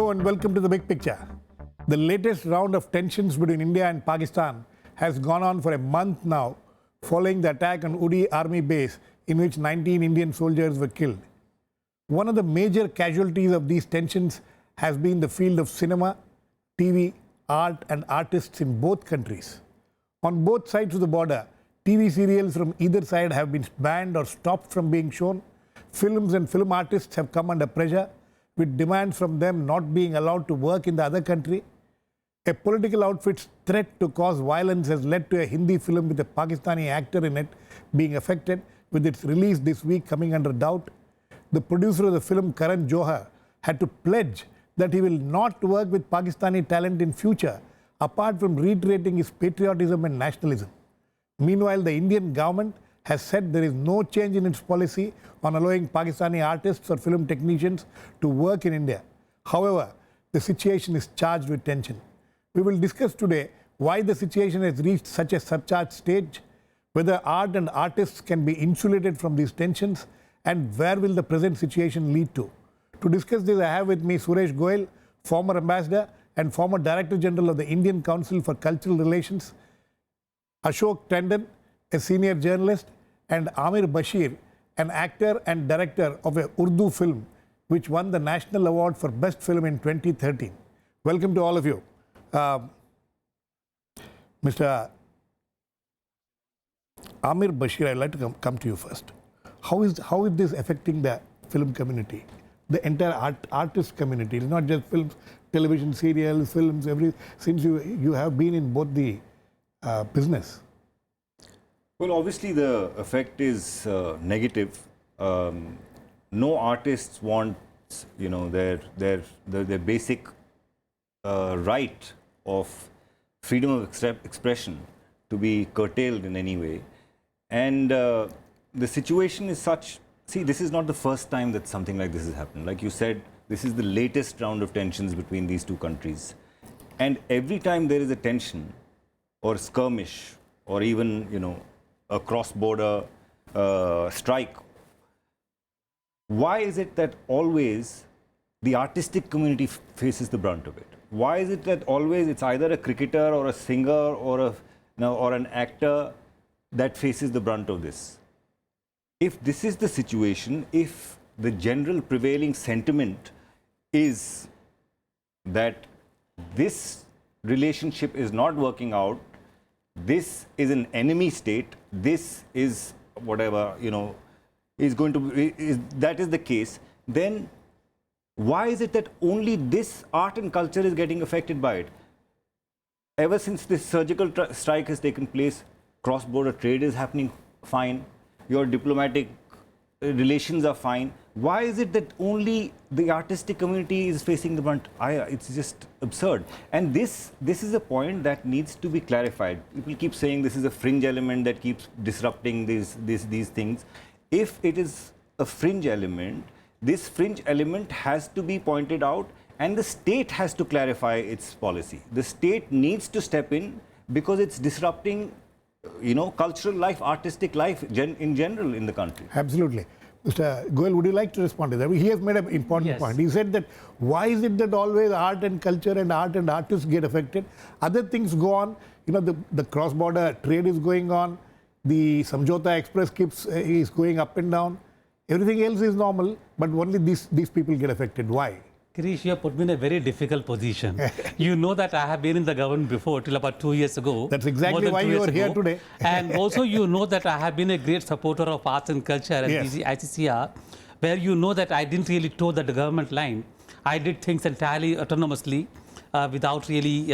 Hello and welcome to the Big Picture. The latest round of tensions between India and Pakistan has gone on for a month now, following the attack on Uri army base in which 19 Indian soldiers were killed. One of the major casualties of these tensions has been the field of cinema, TV, art and artists in both countries. On both sides of the border, TV serials from either side have been banned or stopped from being shown. Films and film artists have come under pressure, with demands from them not being allowed to work in the other country. A political outfit's threat to cause violence has led to a Hindi film with a Pakistani actor in it being affected, with its release this week coming under doubt. The producer of the film, Karan Johar, had to pledge that he will not work with Pakistani talent in future, apart from reiterating his patriotism and nationalism. Meanwhile, the Indian government has said there is no change in its policy on allowing Pakistani artists or film technicians to work in India. However, the situation is charged with tension. We will discuss today why the situation has reached such a surcharged stage, whether art and artists can be insulated from these tensions, and where will the present situation lead to. To discuss this, I have with me Suresh Goel, former ambassador and former Director General of the Indian Council for Cultural Relations, Ashok, Tandon, a senior journalist, and Aamir, Bashir, an actor and director of a Urdu film which won the National Award for Best Film in 2013. Welcome to all of you. Mr. Aamir, Bashir, I'd like to come to you first. How is this affecting the film community, the entire artist community? It's not just films, television, serials, films, since you have been in both the business. Well, obviously the effect is negative. No artists want, their basic right of freedom of expression to be curtailed in any way. And the situation is such. See, this is not the first time that something like this has happened. Like you said, this is the latest round of tensions between these two countries. And every time there is a tension or skirmish or even, a cross-border strike, why is it that always the artistic community faces the brunt of it? Why is it that always it's either a cricketer or a singer or an actor that faces the brunt of this? If this is the situation, if the general prevailing sentiment is that this relationship is not working out, this is an enemy state, this is whatever, is going to be, that is the case, then why is it that only this art and culture is getting affected by it? Ever since this surgical strike has taken place, cross-border trade is happening fine, your diplomatic relations are fine. Why is it that only the artistic community is facing the brunt? It's just absurd. And this is a point that needs to be clarified. People keep saying this is a fringe element that keeps disrupting these things. If it is a fringe element, this fringe element has to be pointed out and the state has to clarify its policy. The state needs to step in because it's disrupting cultural life, artistic life in general in the country. Absolutely. Mr. Goel, would you like to respond to that? He has made an important point. He said that why is it that always art and culture and art and artists get affected? Other things go on. The cross-border trade is going on. The Samjhauta Express is going up and down. Everything else is normal, but only these people get affected. Why? Girish, you have put me in a very difficult position. You know that I have been in the government before, till about 2 years ago. That's exactly why you are here today. And also you know that I have been a great supporter of arts and culture and ICCR, where you know that I didn't really toe the government line. I did things entirely autonomously without really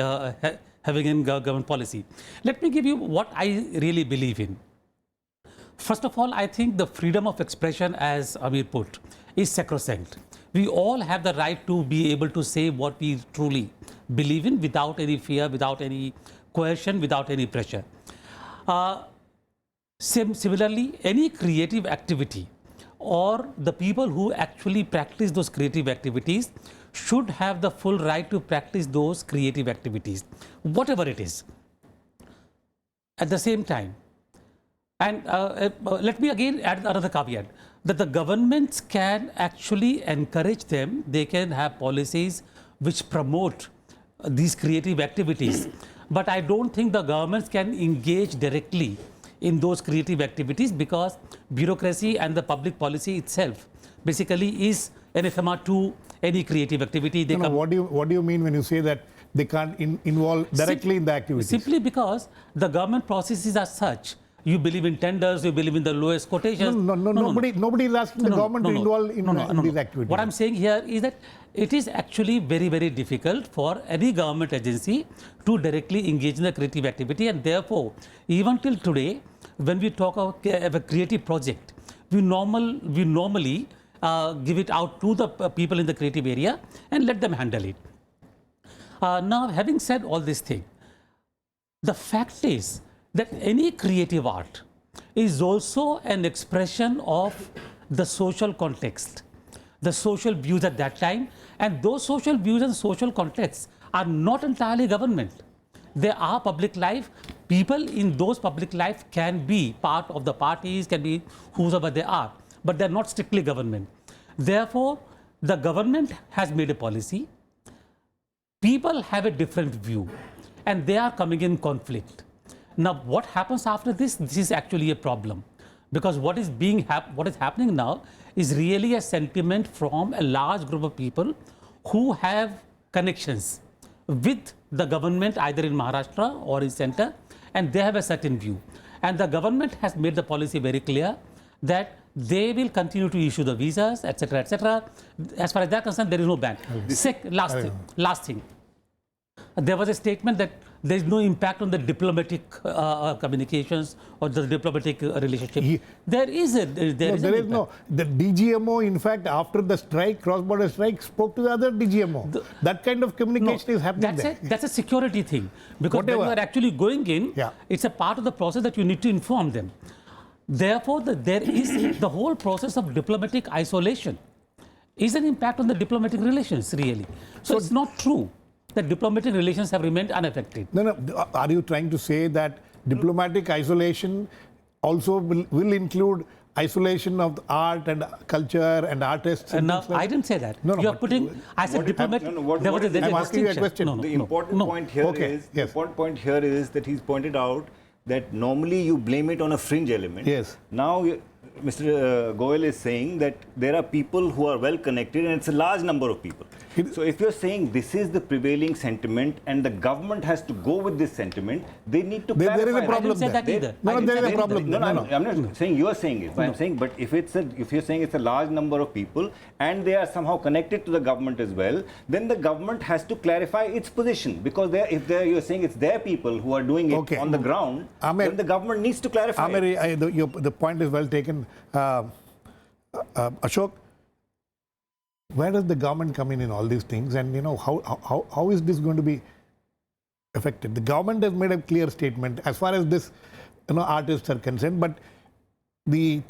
having a government policy. Let me give you what I really believe in. First of all, I think the freedom of expression, as Aamir put, is sacrosanct. We all have the right to be able to say what we truly believe in without any fear, without any coercion, without any pressure. Similarly, any creative activity or the people who actually practice those creative activities should have the full right to practice those creative activities, whatever it is. At the same time, and let me again add another caveat, that the governments can actually encourage them, they can have policies which promote these creative activities. But I don't think the governments can engage directly in those creative activities because bureaucracy and the public policy itself basically is anathema to any creative activity. They No, what do you mean when you say that they can't involve directly in the activities? Simply because the government processes are such. You believe in tenders, you believe in the lowest quotations. Nobody is asking the government to involve in these activities. What I'm saying here is that it is actually very, very difficult for any government agency to directly engage in the creative activity, and therefore, even till today, when we talk of a creative project, we normally give it out to the people in the creative area and let them handle it. Now, having said all this thing, the fact is that any creative art is also an expression of the social context, the social views at that time, and those social views and social contexts are not entirely government. They are public life. People in those public life can be part of the parties, can be whoever they are, but they're not strictly government. Therefore, the government has made a policy. People have a different view, and they are coming in conflict. Now, what happens after this? This is actually a problem, because what is happening now is really a sentiment from a large group of people who have connections with the government either in Maharashtra or in center, and they have a certain view. And the government has made the policy very clear that they will continue to issue the visas, etc., etc. As far as that is concerned, there is no ban. Last thing. There was a statement that there is no impact on the diplomatic communications or the diplomatic relationship. There is no. The DGMO, in fact, after the strike, cross-border strike, spoke to the other DGMO. That kind of communication is happening there. That's a security thing. Because when you are actually going in, it's a part of the process that you need to inform them. Therefore, there is the whole process of diplomatic isolation is an impact on the diplomatic relations, really. So it's not true that diplomatic relations have remained unaffected. No. Are you trying to say that diplomatic isolation also will include isolation of art and culture and artists? And now, I didn't say that. You are putting. I said diplomatic. I'm asking you a question. The important point here is that he's pointed out that normally you blame it on a fringe element. Yes. Now, Mr. Goel is saying that there are people who are well connected and it's a large number of people. So if you're saying this is the prevailing sentiment and the government has to go with this sentiment, they need to clarify. There is a problem. I didn't say that either. No, there is a problem. No, I'm not saying you are saying it. I'm saying, but if you're saying it's a large number of people and they are somehow connected to the government as well, then the government has to clarify its position, because you're saying it's their people who are doing it on the ground, Aamir, then the government needs to clarify. Aamir, the point is well taken. Ashok, where does the government come in all these things, and how is this going to be affected? The government has made a clear statement as far as this artists are concerned, but the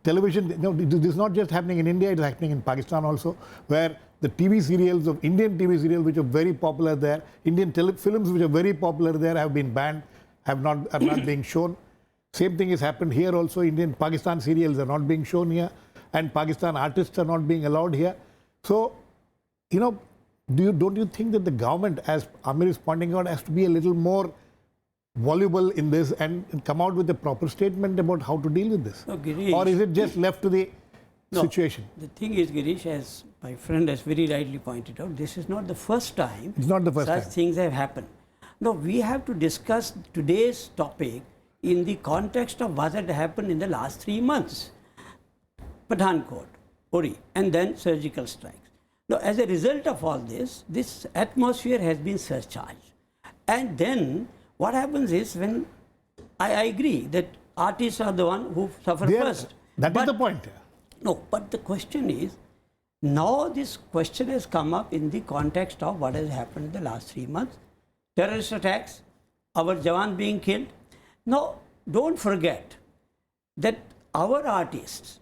television, this is not just happening in India, it is happening in Pakistan also, where the TV serials of Indian TV serials which are very popular there, Indian films which are very popular there have been banned, are not being shown. Same thing has happened here also. Indian Pakistan serials are not being shown here, and Pakistan artists are not being allowed here. So, don't you think that the government, as Aamir is pointing out, has to be a little more voluble in this and come out with a proper statement about how to deal with this? No, Girish, or is it just left to the situation? The thing is, Girish, as my friend has very rightly pointed out, this is not the first time it's not the first such time things have happened. No, we have to discuss today's topic in the context of what had happened in the last 3 months. Pathankot, Uri, and then surgical strikes. Now, as a result of all this, this atmosphere has been surcharged. And then what happens is, when I agree that artists are the one who suffer first. That is the point. No, but the question is, now this question has come up in the context of what has happened in the last 3 months. Terrorist attacks, our Jawan being killed. Now, don't forget that our artists,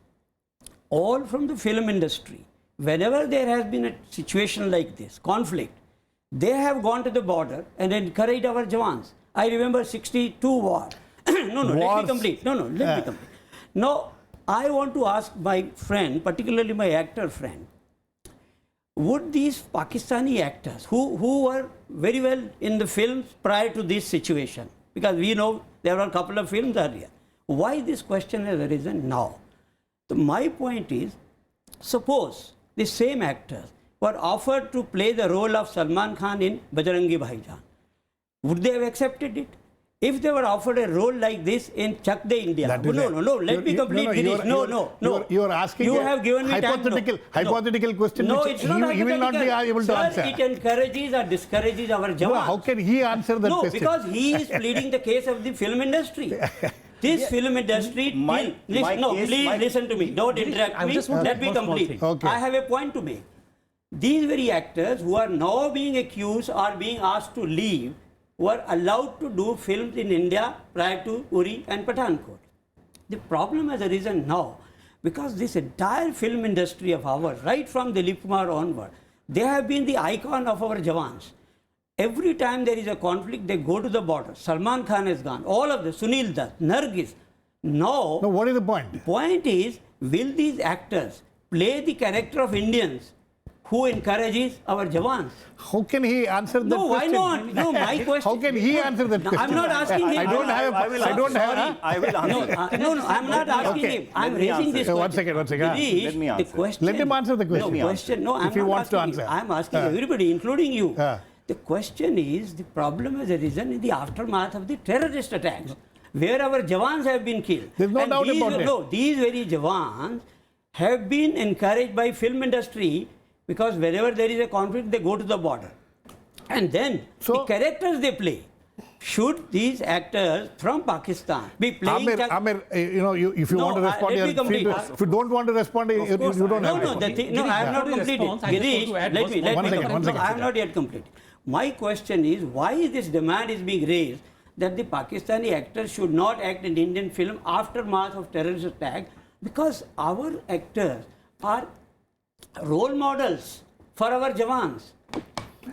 all from the film industry, whenever there has been a situation like this, conflict, they have gone to the border and encouraged our Jawans. I remember 62 war. Let me complete. Let me complete. Now, I want to ask my friend, particularly my actor friend, would these Pakistani actors who were very well in the films prior to this situation, because we know there were a couple of films earlier, why this question has arisen now? So my point is, suppose the same actors were offered to play the role of Salman Khan in Bajrangi Bhaijaan, would they have accepted it? If they were offered a role like this in Chak De India, no, let me complete, Girish. No. You are asking you have given me hypothetical question no, which it's not he will not be able to answer. It encourages or discourages our jawans. No, how can he answer that question? No, because he is pleading the case of the film industry. This film industry, please listen to me. Don't interrupt me. Let me complete. Okay. I have a point to make. These very actors who are now being accused or being asked to leave were allowed to do films in India prior to Uri and Pathankot. The problem has arisen now because this entire film industry of ours, right from Dilip Kumar onward, they have been the icon of our jawans. Every time there is a conflict, they go to the border. Salman Khan has gone. All of them, Sunil Dutt, Nargis. Now, what is the point? The point is, will these actors play the character of Indians who encourages our jawans? How can he answer that question? No, why not? No, my question. How can he answer that question? I'm not asking him. I will answer. No, I'm not asking him. I'm raising this question. One second. Let me answer. The question, let him answer the question. No, I'm if he not wants to asking answer. I'm asking everybody, including you. The question is, the problem has arisen in the aftermath of the terrorist attacks, where our jawans have been killed. There's no doubt about it. No, these very jawans have been encouraged by film industry because wherever there is a conflict, they go to the border. And then the characters they play. Should these actors from Pakistan be playing... Aamir, if you want to respond, if you don't want to respond, you don't have to. No, I have not completed. Girish, let me. I have not yet completed. My question is, why this demand is being raised that the Pakistani actors should not act in Indian film aftermath of terrorist attack, because our actors are role models for our jawans.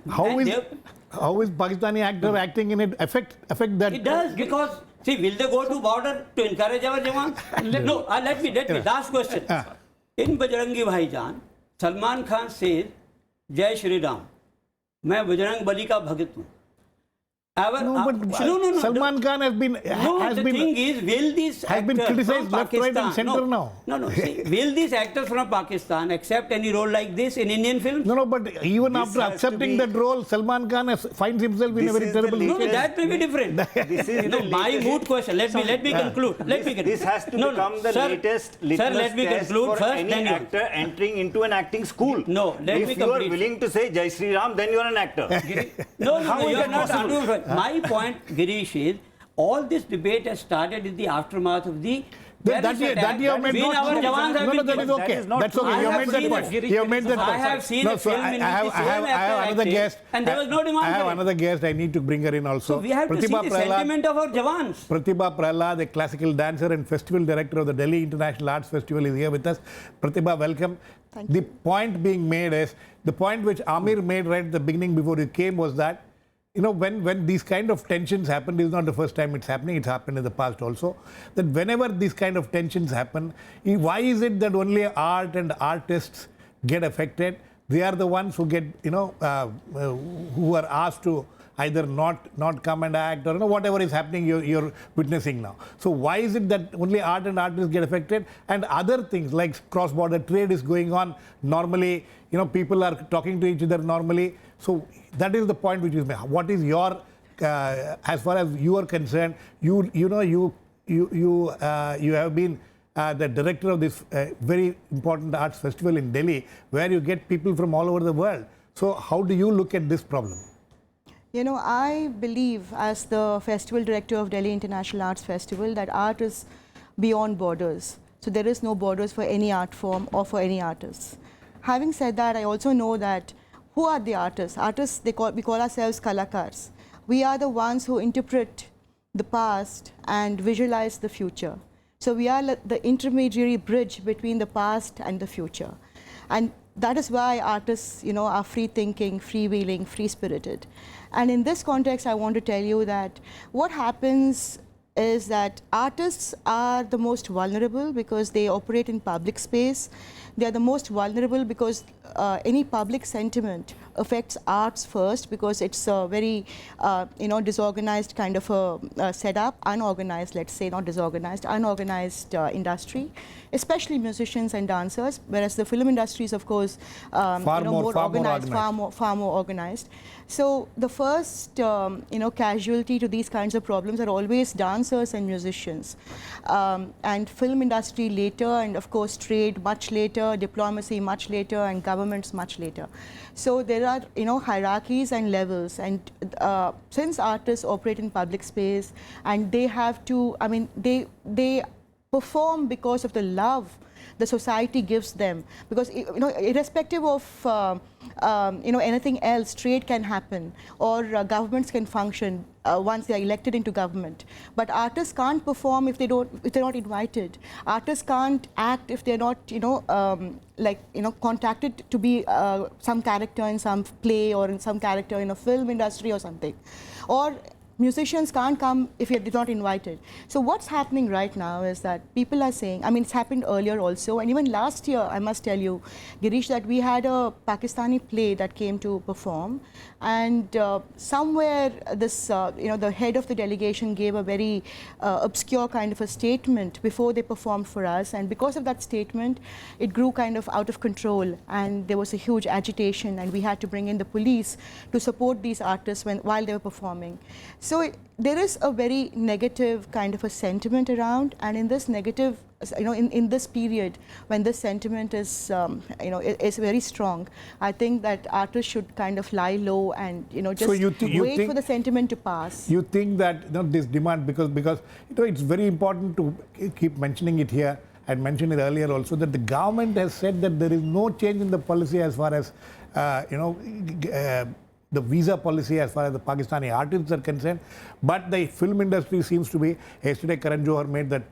How is Pakistani actor acting in it affect that? It does, because see, will they go to border to encourage our jawans? No, let me. Last question. In Bajrangi Bhaijaan, Salman Khan says, Jai Shri Ram, मैं बजरंग बली का भगत हूँ. No. Salman Khan has been criticized left, right, and center now. No. See, will these actors from Pakistan accept any role like this in Indian films? No. But even after accepting that role, Salman Khan finds himself in a very terrible situation. No, that may be different. This is my moot question. Let me conclude. This has to become the latest litmus test for any actor entering into an acting school. No, let me complete. If you are willing to say Jai Shri Ram, then you are an actor. No, you are not. My point, Girish, is all this debate has started in the aftermath of the that you have made that is okay. That's okay. You have made that point. You have made that point. I have seen a film in which the same actor another guest, and there was no demand. I have another guest. I need to bring her in also. So we have to see the sentiment of our jawans. Prathibha Prahlad, a classical dancer and festival director of the Delhi International Arts Festival, is here with us. Prathibha, welcome. Thank you. The point being made is, the point which Aamir made right at the beginning before you came was that, when these kind of tensions happen, this is not the first time it's happening, it's happened in the past also, that whenever these kind of tensions happen, why is it that only art and artists get affected? They are the ones who get, who are asked to either not come and act, or whatever is happening you're witnessing now. So why is it that only art and artists get affected, and other things like cross-border trade is going on normally, people are talking to each other normally. So that is the point which is made. What is your, as far as you are concerned, you have been the director of this very important arts festival in Delhi, where you get people from all over the world. So how do you look at this problem? I believe, as the festival director of Delhi International Arts Festival, that art is beyond borders. So there is no borders for any art form or for any artists. Having said that, I also know that who are the artists? Artists, we call ourselves kalakars. We are the ones who interpret the past and visualize the future. So we are the intermediary bridge between the past and the future. And that is why artists, are free-thinking, freewheeling, free-spirited. And in this context, I want to tell you that what happens is that artists are the most vulnerable because they operate in public space. they are the most vulnerable because any public sentiment affects arts first, because it's a very disorganized kind of a setup, unorganized, let's say, not disorganized, unorganized industry, especially musicians and dancers, whereas the film industry is, of course, far more organized. far more organized. So the first casualty to these kinds of problems are always dancers and musicians, and film industry later, and of course trade much later, diplomacy much later, and governments much later. So there are hierarchies and levels, and since artists operate in public space and they have to, I mean, they perform because of the love the society gives them, because irrespective of anything else, trade can happen, or governments can function once they are elected into government. But artists can't perform if they're not invited. Artists can't act if they're not contacted to be some character in some play, or in some character in a film industry or something. Or musicians can't come if they're not invited. So what's happening right now is that people are saying, I mean, it's happened earlier also, and even last year, I must tell you, Girish, that we had a Pakistani play that came to perform, and somewhere this, the head of the delegation gave a very obscure kind of a statement before they performed for us, and because of that statement, it grew kind of out of control, and there was a huge agitation, and we had to bring in the police to support these artists while they were performing. So there is a very negative kind of a sentiment around, and in this negative, in this period when this sentiment is, is very strong, I think that artists should kind of lie low and just wait for the sentiment to pass. You think that this demand, because it's very important to keep mentioning it here. I mentioned it earlier also, that the government has said that there is no change in the policy as far as the visa policy as far as the Pakistani artists are concerned, but the film industry seems to be. Yesterday, Karan Johar made that,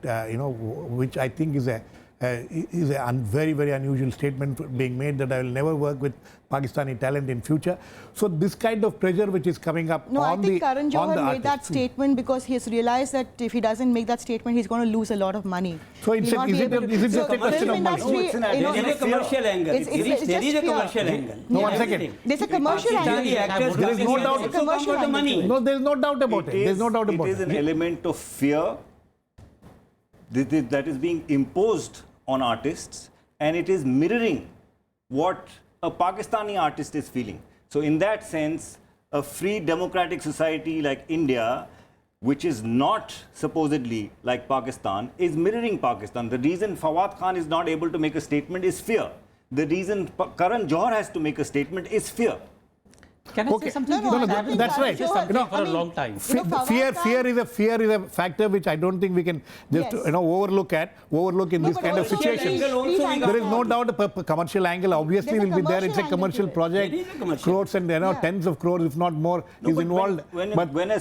which I think is a very, very unusual statement being made, that I will never work with Pakistani talent in future. So this kind of pressure which is coming up I think Karan Johar made that statement because he has realized that if he doesn't make that statement, he's going to lose a lot of money. So is it just a question of money? No, it's there is a commercial angle. There is a commercial angle. No, 1 second. There's a commercial angle. There is no doubt. No, there is no doubt about it. There is no doubt about it. It is an element of fear that is being imposed on artists, and it is mirroring what a Pakistani artist is feeling. So in that sense, a free democratic society like India, which is not supposedly like Pakistan, is mirroring Pakistan. The reason Fawad Khan is not able to make a statement is fear. The reason Karan Johar has to make a statement is fear. Can I say something? That's right. For a long time. Fear is a factor which I don't think we can just overlook in this kind of situation. There is no doubt a commercial angle obviously will be there. It's a commercial project. Crores and tens of crores, if not more, is involved. When a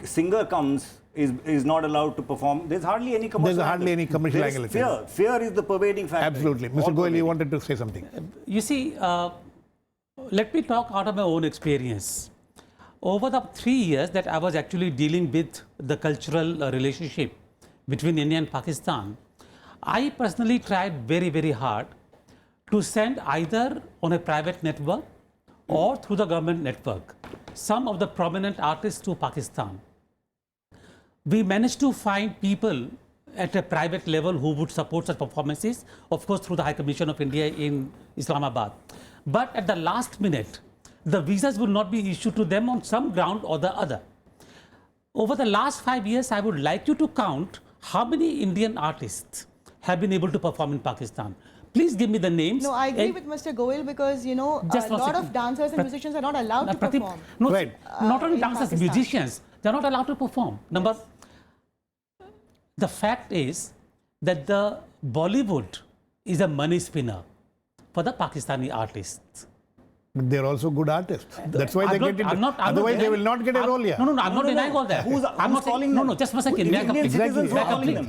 singer comes, is not allowed to perform, there's hardly any commercial angle. Fear is the pervading factor. Absolutely. Mr. Goel, you wanted to say something. You see, let me talk out of my own experience. Over the 3 years that I was actually dealing with the cultural relationship between India and Pakistan, I personally tried very, very hard to send either on a private network or through the government network some of the prominent artists to Pakistan. We managed to find people at a private level who would support such performances, of course through the High Commission of India in Islamabad. But at the last minute, the visas will not be issued to them on some ground or the other. Over the last 5 years, I would like you to count how many Indian artists have been able to perform in Pakistan. Please give me the names. No, I agree with Mr. Goel because, a lot of dancers and musicians are not allowed to perform. No, not only dancers, musicians, they're not allowed to perform. The fact is that the Bollywood is a money spinner for the Pakistani artists. But they're also good artists. That's why they get it. Otherwise, they will not get a role here. No, I'm not denying all that. I'm not calling them. No, just a second.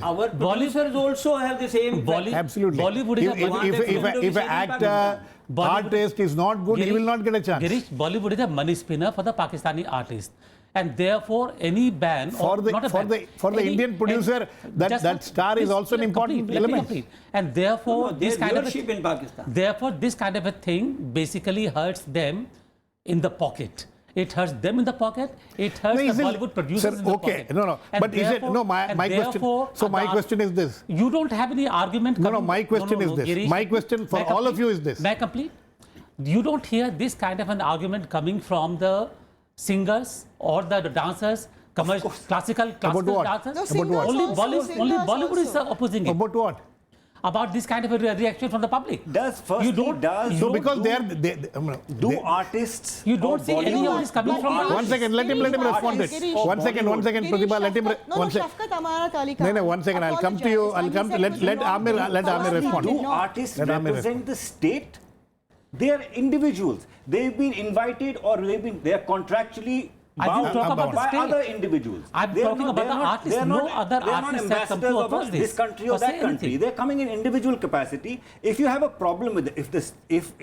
Our producers also have the same. Absolutely. Bollywood is if an actor, artist is not good, he will not get a chance. Girish, Bollywood is a money spinner for the Pakistani artists. And therefore, any ban For or the not a for ban, the for the any- Indian producer, just that star is please also an let me important complete, let me element. complete. And therefore, No, this their kind of viewership in Pakistan. therefore this kind of a thing basically hurts them in the pocket. It hurts them in the pocket. It hurts No, the is it- Bollywood producers sir, in the okay, pocket. no. And But is it therefore- no? My and question. therefore, So my question is this. You don't have any argument. No, coming- my question is this. Girish, My question for may I all of complete? you is this. May I complete? You don't hear this kind of an argument coming from the singers or the dancers, classical what? dancers. No, singers Only also, only singers Bollywood is also. opposing it. About what? About this kind of a reaction from the public. Does firstly, you don't does- you So don't because do- do artists You don't of see any Bollywood- of this coming do from artists- One second, let him respond it. Girish. One second, Prathibha, let him. No, Shafkat Amara Talika. No, one second. I'll come to you. I'll come to let Aamir respond. Do artists Let Aamir represent the state? They are individuals. They've been invited or they are contractually I didn't bound talk about the by state. other individuals. I'm They are talking not- about they the are not- artists. they are No not- other they are not artists have come to ambassadors oppose of this this country or or say that country. anything. They're coming in individual capacity. If you have a problem with if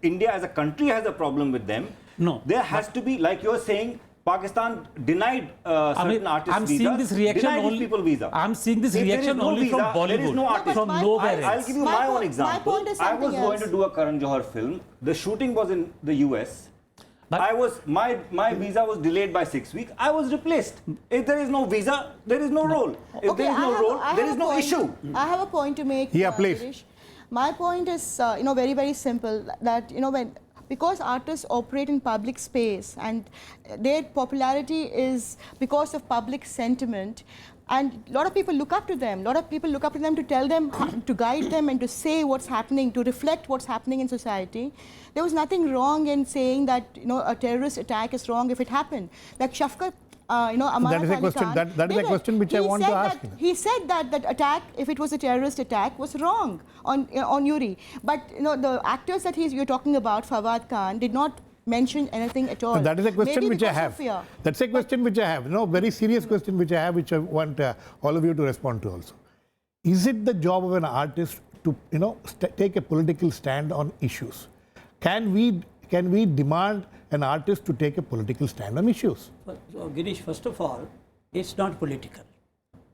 India as a country has a problem with them, No, there has to be, like you're saying, Pakistan denied certain artists I'm visas, seeing this reaction denied these only. people visa. I'm seeing this If there is reaction no only from visa, there is Bollywood, no artist. from my- nowhere I'll else. give you My my own point- my example. point is I was something going else. to do a Karan Johar film. The shooting was in the US. But- I was my visa was delayed by 6 weeks. I was replaced. If there is no visa, there is no role. If there is no role, there is no issue. I have a point to make. Yeah, please. Girish. My point is, very, very simple. That because artists operate in public space and their popularity is because of public sentiment, and a lot of people look up to them. A lot of people look up to them to tell them, to guide them, and to say what's happening, to reflect what's happening in society. There was nothing wrong in saying that a terrorist attack is wrong if it happened. Like Shafkat, Amara That is a Ali question- Khan that is a did it. question which I He want to said ask. He said that attack, if it was a terrorist attack, was wrong on Yuri. But the actors that you're talking about, Fawad Khan, did not mention anything at all. That is a question Maybe which I because have. of fear. That's a question which I have. No, very serious question which I have, which I want all of you to respond to also. Is it the job of an artist to take a political stand on issues? Can we demand an artist to take a political stand on issues? So, Girish, first of all, it's not political.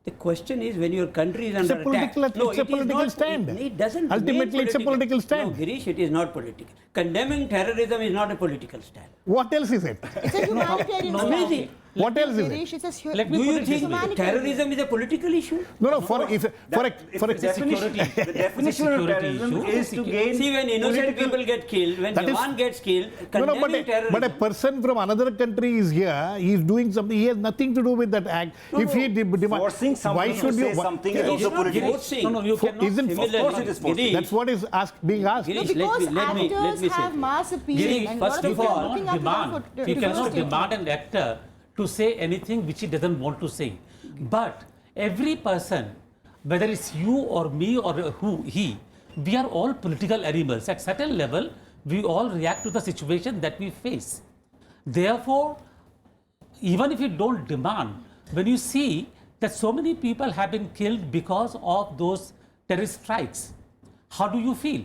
The question is when your country is It's under a political- attack. it's a it is political not- stand. It doesn't. Ultimately, remain it's a political stand. No, Girish, it is not political. Condemning terrorism is not a political stand. What else is it? It's a humanitarian no, stand. amazing. What else is it? Girish, it's a Let me Do put you it think this way. terrorism is a political issue? No, for a The definition of security terrorism issue. is to gain See, when innocent political- people get killed, when That is- Jawan gets killed, No, condemning terrorism. but a person from another country is here. He is doing something. He has nothing to do with that act. If he demand, Forcing why someone should to you? say something is It's also not political. forcing. No, you cannot. Isn't Of course it is forcing. Girish, That's what is being asked. Girish, because let me actors say. have mass appeal. Girish, and a lot first of of people all, are looking up to them demand. for- You to cannot do demand an actor to say anything which he doesn't want to say. But every person, whether it's you or me or he, we are all political animals. At certain level, we all react to the situation that we face. Therefore, even if you don't demand, when you see that so many people have been killed because of those terrorist strikes, how do you feel?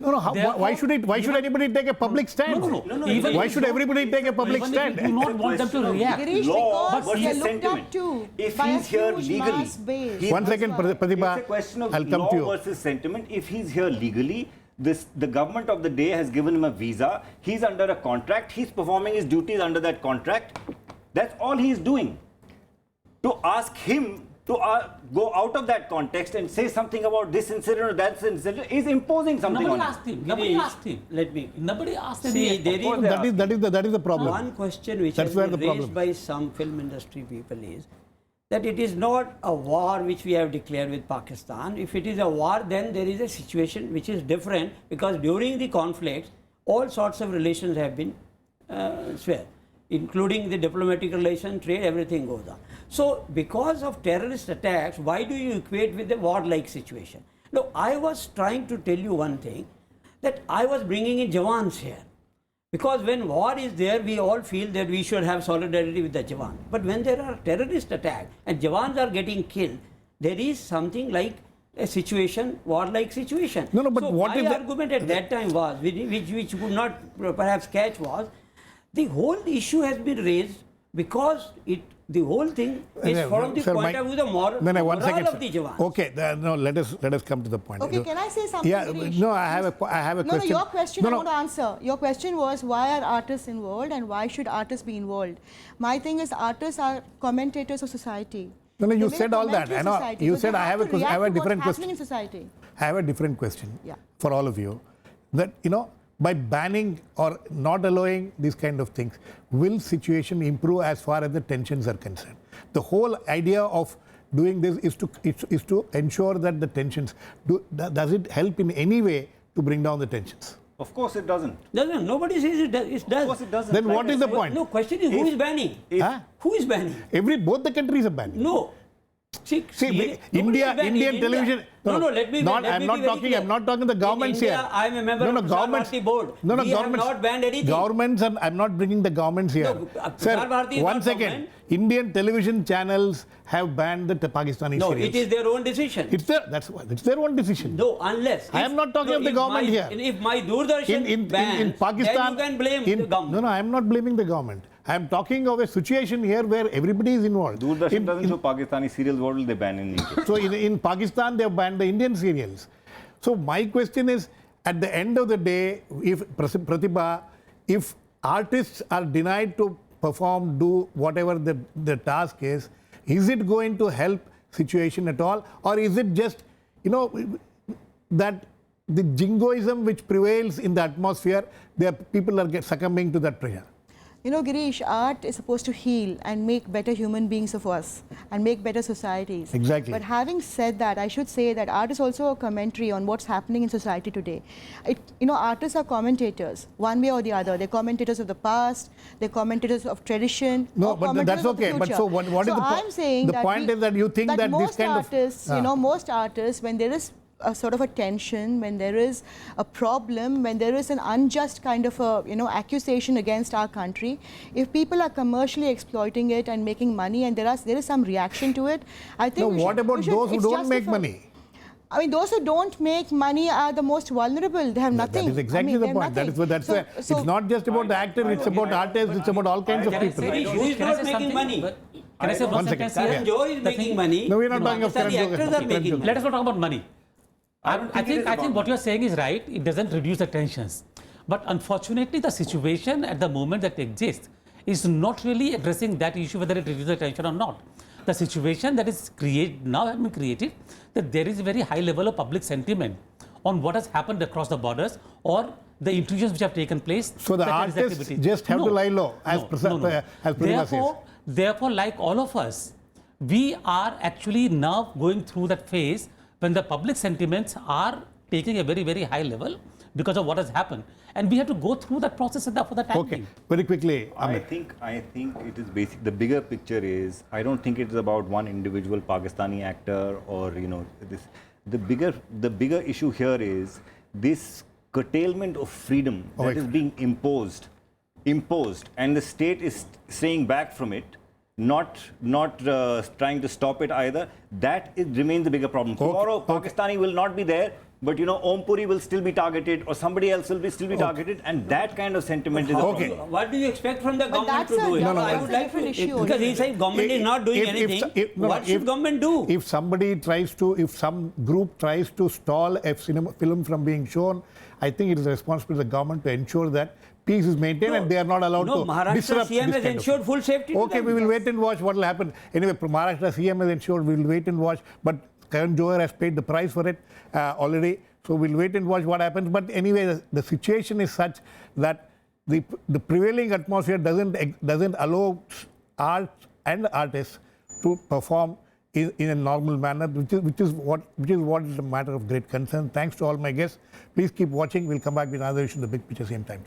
No, Therefore, why should it? Why should anybody take a public stand? No. Even Why if should everybody take a public Even stand? if you do not want them to react. Girish, Law because versus they are looked sentiment. up to If by a he's here huge legally, mass base. he- One second, That's why. Prathibha. It's a question of I'll come law to you. versus sentiment. If he's here legally, the government of the day has given him a visa. He's under a contract. He's performing his duties under that contract. That's all he's doing. To ask him to go out of that context and say something about this incident or that incident is imposing something Nobody on him. asked him. Nobody Girish, asked him. let me. Nobody asked See, him. there is That is the problem. one question which That's has where been the problem raised by some film industry people is that it is not a war which we have declared with Pakistan. If it is a war, then there is a situation which is different because during the conflicts, all sorts of relations have been spared, including the diplomatic relations, trade, everything goes on. So, because of terrorist attacks, why do you equate with a war-like situation? No, I was trying to tell you one thing, that I was bringing in Jawans here. Because when war is there, we all feel that we should have solidarity with the Jawan. But when there are terrorist attacks and Jawans are getting killed, there is something like a situation, war-like situation. No, but so what my is the- argument at that time was, which would not perhaps catch was, the whole issue has been raised because the whole thing is from the Sir, point of view of the one second, morale sir. of the Jawans. Okay, no, let us come to the point. Okay, can I say something? Yeah, Girish? no, I have a No, question. your question No, I no. want to answer. Your question was why are artists involved and why should artists be involved? My thing is artists are commentators of society. No, They you make said all that. commentary I of know. society, You so said they I have a to question. I have a react to different what's happening question. in society. I have a different question Yeah. for all of you. That, by banning or not allowing these kind of things, will situation improve as far as the tensions are concerned? The whole idea of doing this is to ensure that the tensions, does it help in any way to bring down the tensions? Of course it doesn't. Doesn't. Nobody says it does. It does. Of course it doesn't. Then Like what I is the said, point? No, question is who is banning? Huh? Who is banning? Both the countries are banning. No. See, See, nobody is banning. Indian In television. India. No, let me. Not, let I'm me not be very talking. clear. I'm not talking the governments in India, here. I am a member of the governments. Prasar Bharati board. No, we governments. have not banned anything. Governments, and I'm not bringing the governments here. No, Sir, Prasar Bharati is one not second. government. Indian television channels have banned the Pakistani No, serials. it is their own decision. It's their own decision. No, unless. I am not talking of the government here. If my Doordarshan bans, in Pakistan, then you can blame the government. No, I am not blaming the government. I am talking of a situation here where everybody is involved. Doordarshan doesn't show Pakistani serials. What will they ban in Egypt? So in Pakistan, they have banned the Indian serials. So my question is, at the end of the day, if Prathibha, if artists are denied to perform, do whatever the task is it going to help situation at all? Or is it just, that the jingoism which prevails in the atmosphere, people are succumbing to that pressure? Girish, art is supposed to heal and make better human beings of us and make better societies. Exactly. But having said that, I should say that art is also a commentary on what's happening in society today. Artists are commentators, one way or the other. They're commentators of the past, they're commentators of tradition. No, or but commentators that's of the okay. But future. so what is the point? I'm saying the that point is that you think that this kind artists, of... most artists, when there is a sort of a tension, when there is a problem, when there is an unjust kind of a accusation against our country, if people are commercially exploiting it and making money, and there is some reaction to it, I think. No, what about those who don't make money? I mean, those who don't make money are the most vulnerable. They have nothing. That is exactly the point. Nothing. That's why it's not just about the actor. It's about artists. It's about all kinds of people. Who is not making money? Can I say one sentence here? Karan Johar is making money. No, we're not talking of Karan Pakistani actors are Johar. making money. Let us not talk about money. I think what you are saying is right. It doesn't reduce the tensions. But unfortunately, the situation at the moment that exists is not really addressing that issue, whether it reduces the tension or not. The situation that is now has been created, that there is a very high level of public sentiment on what has happened across the borders or the intrusions which have taken place. So the artists just have to lie low, as Prathibha says. Therefore, like all of us, we are actually now going through that phase when the public sentiments are taking a very, very high level because of what has happened. And we have to go through that process for that time. Okay, very quickly, Aamir. I think it is basic. The bigger picture is, I don't think it is about one individual Pakistani actor or this. The bigger issue here is this curtailment of freedom that is being imposed, and the state is staying back from it. Not trying to stop it either. Remains the bigger problem. Tomorrow, Pakistani will not be there, but Om Puri will still be targeted, or somebody else will still be targeted, and that kind of sentiment is a problem. What do you expect from the government to do? I would like to issue. Because he said government is not doing anything. What should government do? If some group tries to stall a film from being shown, I think it is the responsibility of the government to ensure that peace is maintained and they are not allowed to Maharashtra disrupt CM has this ensured full safety. Okay, we will wait and watch what will happen. Anyway, Maharashtra CM has ensured we will wait and watch, but Karan Johar has paid the price for it already. So we'll wait and watch what happens. But anyway, the situation is such that the prevailing atmosphere doesn't allow art and artists to perform in a normal manner, which is what is a matter of great concern. Thanks to all my guests. Please keep watching. We'll come back with another issue, The Big Picture, same time.